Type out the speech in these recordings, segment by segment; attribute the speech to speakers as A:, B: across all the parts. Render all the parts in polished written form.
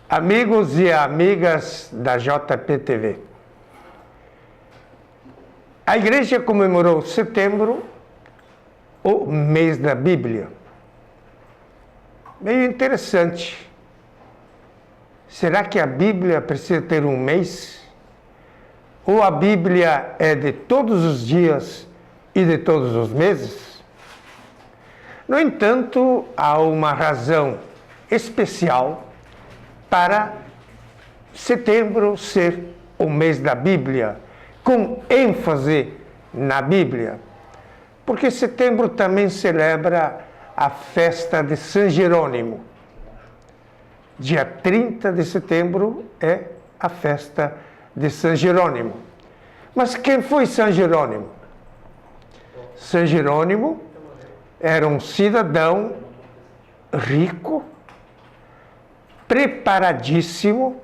A: Amigos e amigas da JPTV. A igreja comemorou setembro, o mês da Bíblia. Meio interessante. Será que a Bíblia precisa ter um mês? Ou a Bíblia é de todos os dias e de todos os meses? No entanto, há uma razão especial para setembro ser o mês da Bíblia, com ênfase na Bíblia. Porque setembro também celebra a festa de São Jerônimo. Dia 30 de setembro é a festa de São Jerônimo. Mas quem foi São Jerônimo? São Jerônimo era um cidadão rico, preparadíssimo,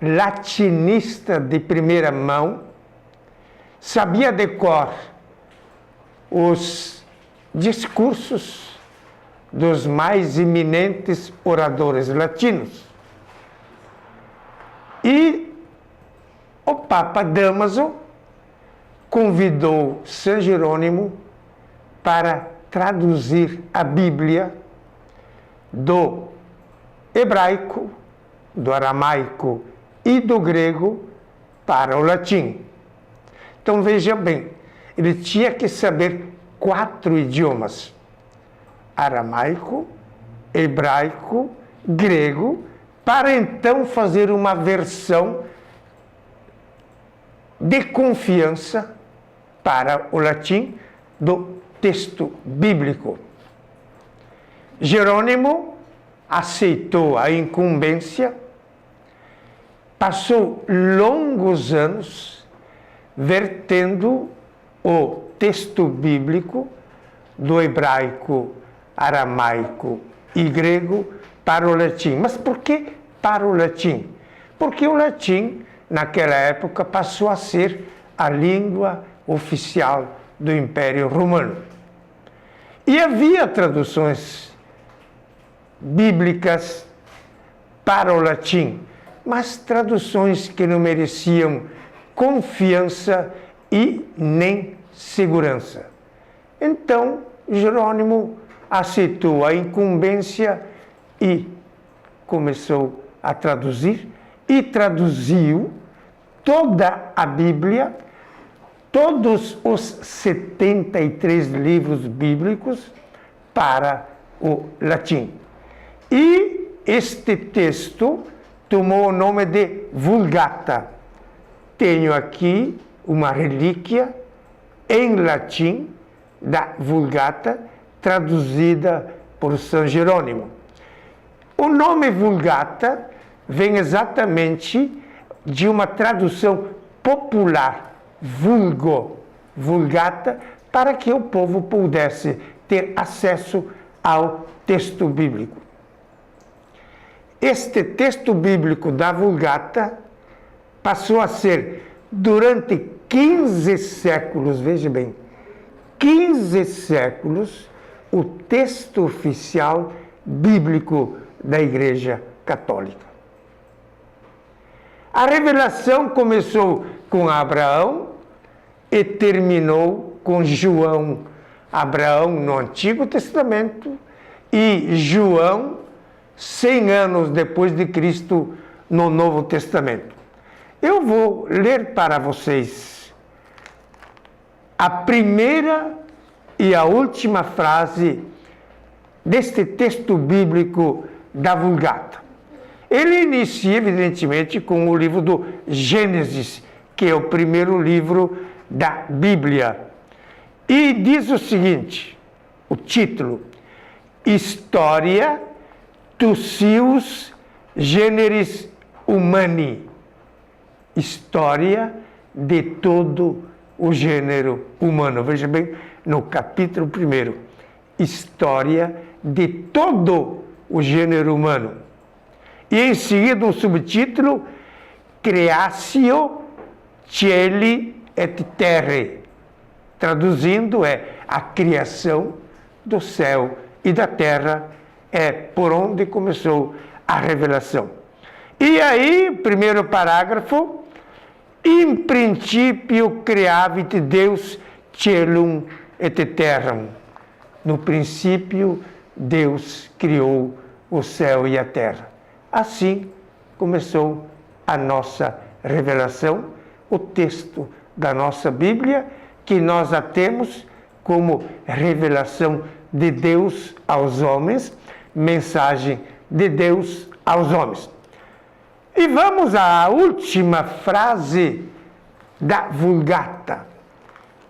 A: latinista de primeira mão, sabia de cor os discursos dos mais eminentes oradores latinos. E o Papa Dámaso convidou São Jerônimo para traduzir a Bíblia do hebraico, do aramaico e do grego para o latim. Então veja bem, ele tinha que saber 4 idiomas: aramaico, hebraico, grego, para então fazer uma versão de confiança para o latim do texto bíblico. Jerônimo aceitou a incumbência, passou longos anos vertendo o texto bíblico do hebraico, aramaico e grego para o latim. Mas por que para o latim? Porque o latim, naquela época, passou a ser a língua oficial do Império Romano. E havia traduções bíblicas para o latim, mas traduções que não mereciam confiança e nem segurança. Então, Jerônimo aceitou a incumbência e começou a traduzir, e traduziu toda a Bíblia, todos os 73 livros bíblicos para o latim. E este texto tomou o nome de Vulgata. Tenho aqui uma relíquia em latim da Vulgata, traduzida por São Jerônimo. O nome Vulgata vem exatamente de uma tradução popular, vulgo, Vulgata, para que o povo pudesse ter acesso ao texto bíblico. Este texto bíblico da Vulgata passou a ser, durante 15 séculos, veja bem, 15 séculos, o texto oficial bíblico da Igreja Católica. A revelação começou com Abraão e terminou com João. Abraão no Antigo Testamento e João 100 anos depois de Cristo no Novo Testamento. Eu vou ler para vocês a primeira e a última frase deste texto bíblico da Vulgata. Ele inicia, evidentemente, com o livro do Gênesis, que é o primeiro livro da Bíblia. E diz o seguinte, o título: Historia tussius generis humani. História de todo o gênero humano. Veja bem, no capítulo 1, História de todo o gênero humano. E em seguida um subtítulo, Creatio Cieli et Terrae. Traduzindo é a criação do céu e da terra, é por onde começou a revelação. E aí, primeiro parágrafo, in principio creavit Deus celum et terram. No princípio, Deus criou o céu e a terra. Assim começou a nossa revelação, o texto da nossa Bíblia, que nós a temos como revelação de Deus aos homens, mensagem de Deus aos homens. E vamos à última frase da Vulgata,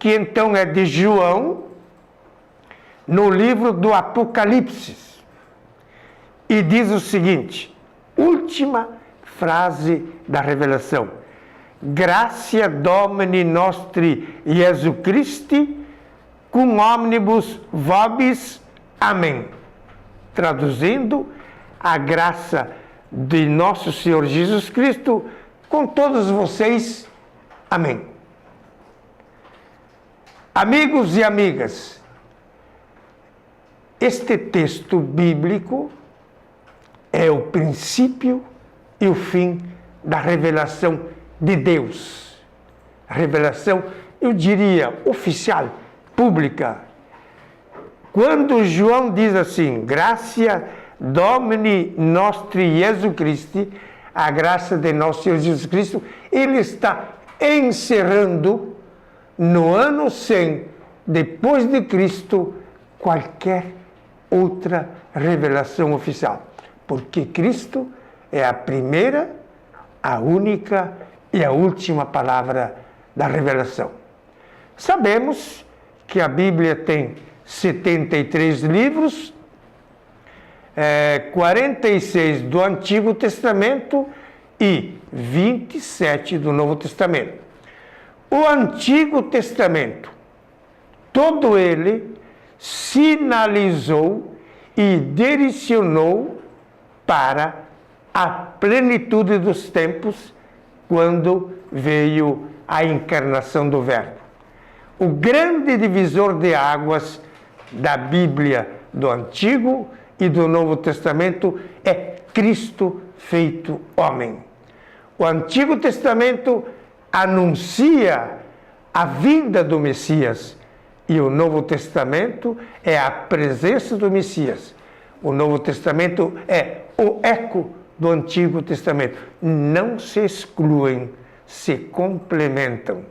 A: que então é de João, no livro do Apocalipse. E diz o seguinte, última frase da revelação: Gratia Domini nostri Iesu Christi, cum omnibus vobis. Amém. Traduzindo, a graça de nosso Senhor Jesus Cristo com todos vocês. Amém. Amigos e amigas, este texto bíblico é o princípio e o fim da revelação de Deus. Revelação, eu diria, oficial, pública. Quando João diz assim, Gratia Domini nostri Iesu Christi, a graça de nosso Senhor Jesus Cristo, ele está encerrando no ano 100 depois de Cristo qualquer outra revelação oficial. Porque Cristo é a primeira, a única e a última palavra da revelação. Sabemos que a Bíblia tem 73 livros, 46 do Antigo Testamento e 27 do Novo Testamento. O Antigo Testamento, todo ele sinalizou e direcionou para a plenitude dos tempos, quando veio a encarnação do Verbo. O grande divisor de águas da Bíblia do Antigo e do Novo Testamento é Cristo feito homem. O Antigo Testamento anuncia a vinda do Messias e o Novo Testamento é a presença do Messias. O Novo Testamento é o eco do Antigo Testamento. Não se excluem, se complementam.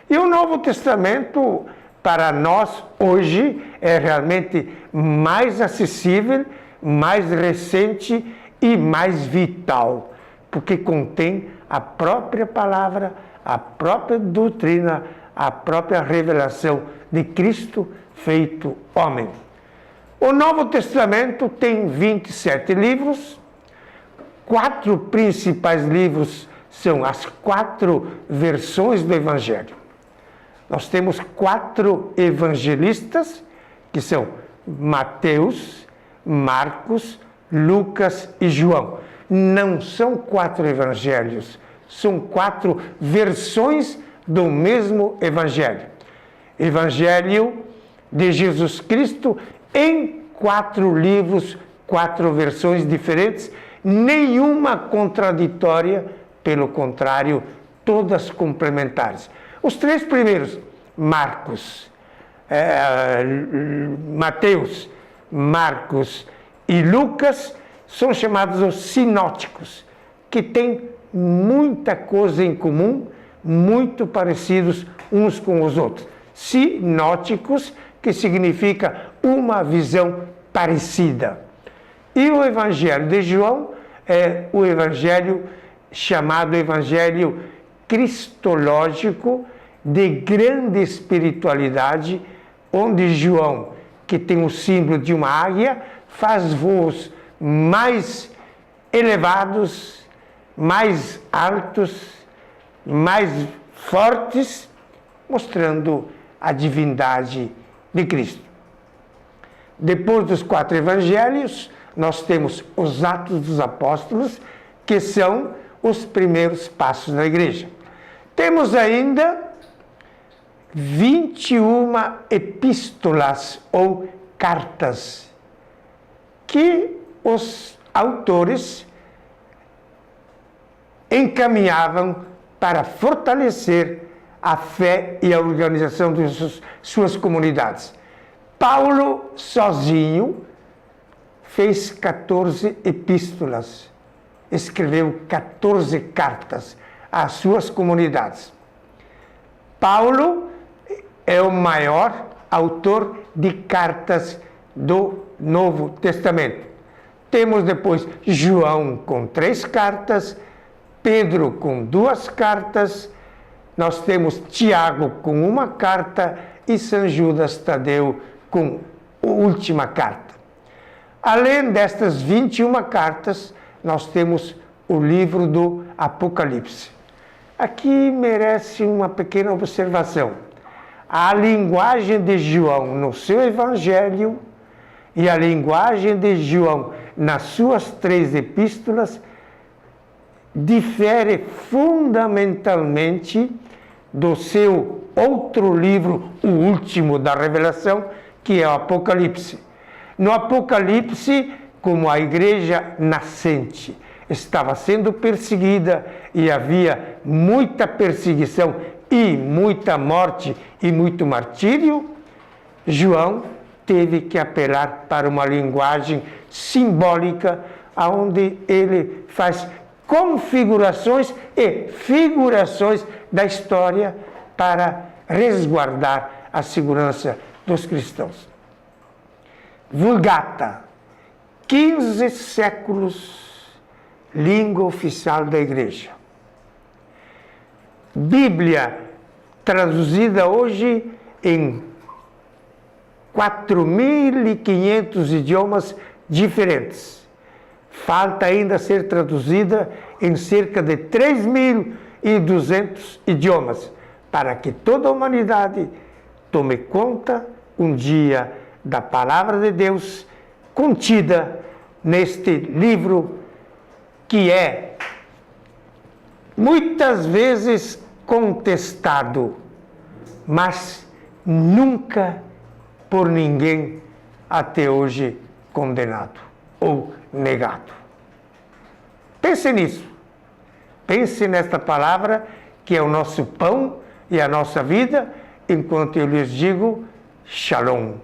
A: E o Novo Testamento, para nós, hoje, é realmente mais acessível, mais recente e mais vital, porque contém a própria palavra, a própria doutrina, a própria revelação de Cristo feito homem. O Novo Testamento tem 27 livros, 4 principais livros são as 4 versões do Evangelho. Nós temos 4 evangelistas, que são Mateus, Marcos, Lucas e João. Não são 4 evangelhos, são 4 versões do mesmo Evangelho. Evangelho de Jesus Cristo em 4 livros, 4 versões diferentes, nenhuma contraditória, pelo contrário, todas complementares. Os 3 primeiros, Marcos, Mateus, Marcos e Lucas, são chamados os sinóticos, que têm muita coisa em comum, muito parecidos uns com os outros. Sinóticos, que significa uma visão parecida. E o Evangelho de João é o Evangelho chamado Evangelho Cristológico, de grande espiritualidade, onde João, que tem o símbolo de uma águia, faz voos mais elevados, mais altos, mais fortes, mostrando a divindade de Cristo. Depois dos 4 evangelhos, nós temos os Atos dos Apóstolos, que são os primeiros passos da igreja. Temos ainda 21 epístolas ou cartas, que os autores encaminhavam para fortalecer a fé e a organização de suas comunidades. Paulo, sozinho, fez 14 epístolas, escreveu 14 cartas às suas comunidades. Paulo é o maior autor de cartas do Novo Testamento. Temos depois João com 3 cartas, Pedro com 2 cartas, nós temos Tiago com 1 carta e São Judas Tadeu com a última carta. Além destas 21 cartas, nós temos o livro do Apocalipse. Aqui merece uma pequena observação. A linguagem de João no seu evangelho e a linguagem de João nas suas 3 epístolas difere fundamentalmente do seu outro livro, o último da Revelação, que é o Apocalipse. No Apocalipse, como a igreja nascente estava sendo perseguida e havia muita perseguição e muita morte e muito martírio, João teve que apelar para uma linguagem simbólica, onde ele faz configurações e figurações da história para resguardar a segurança dos cristãos. Vulgata, 15 séculos, língua oficial da igreja. Bíblia, traduzida hoje em 4.500 idiomas diferentes. Falta ainda ser traduzida em cerca de 3.200 idiomas, para que toda a humanidade tome conta um dia da palavra de Deus contida neste livro que é muitas vezes contestado, mas nunca por ninguém até hoje condenado ou negado. Pense nisso. Pense nesta palavra que é o nosso pão e a nossa vida, enquanto eu lhes digo Shalom.